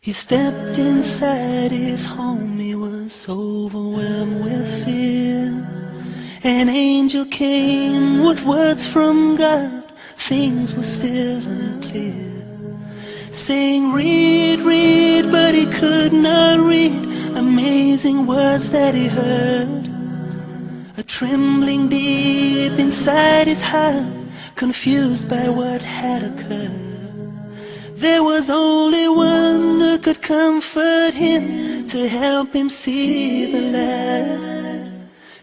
He stepped inside his home, he was overwhelmed with fear. An angel came with words from God, things were still unclear. Saying, read, read, but he could not read. Amazing words that he heard. A trembling deep inside his heart, confused by what had occurred. There was only one who could comfort him, to help him see the light,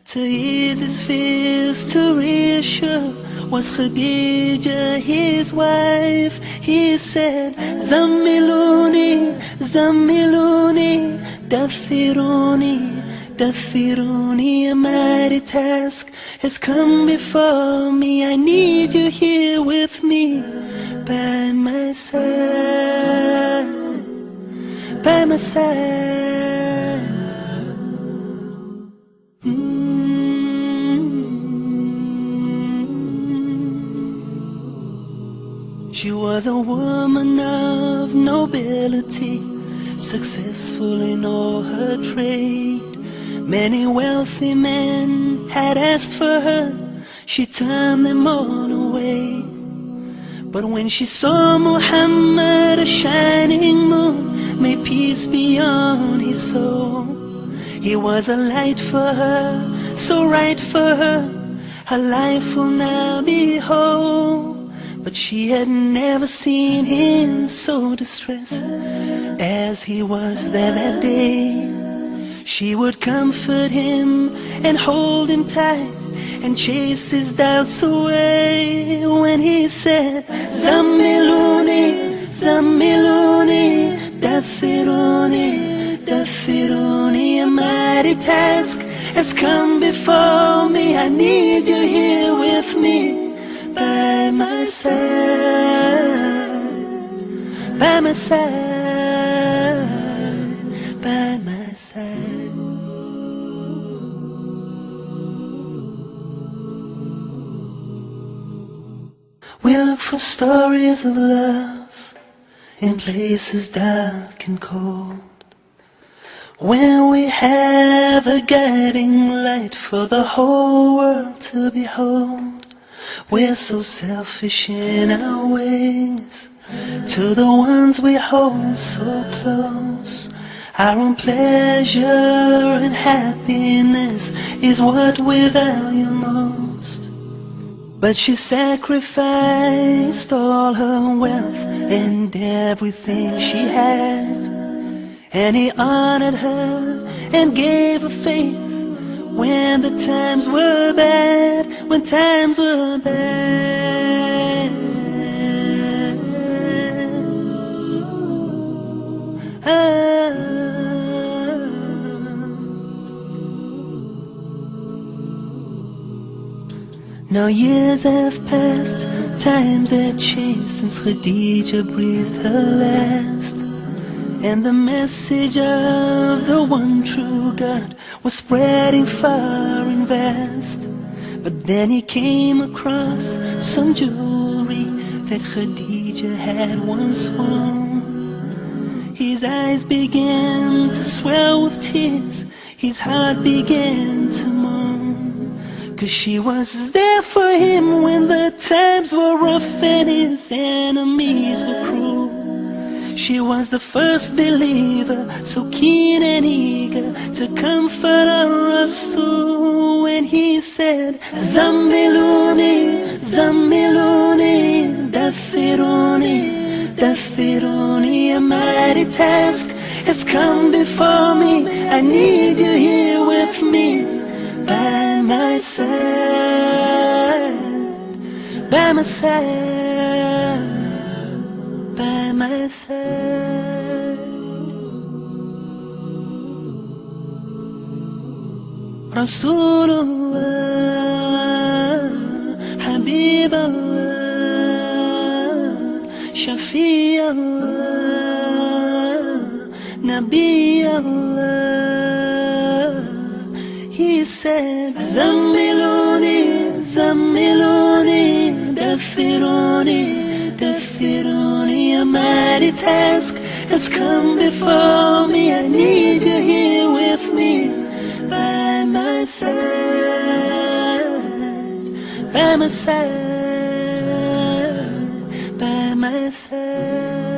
to ease his fears, to reassure, was Hatidza, his wife. He said, Zamilooni, Zamilooni, Dathiruni, a mighty task has come before me. I need you here with me, by my side, by my side. She was a woman of nobility, successful in all her trade. Many wealthy men had asked for her, she turned them all away. But when she saw Muhammed, a shining moon, made peace beyond his soul. He was a light for her, so right for her, her life will now be whole. But she had never seen him so distressed as he was there that day. She would comfort him and hold him tight and chase his doubts away. When he said, Zamilooni, Zamilooni, Dathiruni, a mighty task has come before me. I need you here with me, by my side, by my side, by my side. We look for stories of love in places dark and cold, where we have a guiding light for the whole world to behold. We're so selfish in our ways to the ones we hold so close. Our own pleasure and happiness is what we value most. But she sacrificed all her wealth and everything she had, and he honored her and gave her faith when the times were bad, when times were bad. Now years have passed, times had changed since Hatidza breathed her last, and the message of the one true God was spreading far and vast. But then he came across some jewelry that Hatidza had once worn. His eyes began to swell with tears, his heart began to mourn, 'cause she was there for him when the times were rough and his enemies were cruel. She was the first believer, so keen and eager to comfort our soul. When he said, Zamilooni, Zamilooni, Dathiruni, a mighty task has come before me. I need you here with me, by my side, by my side, by my side. Rasulullah, Habiballah, Shafi'allah, Nabi Allah. He said, Zamilooni, Zamilooni, Dathiruni, a mighty task has come before me. I need you here with me, by my side, by my side, by my side.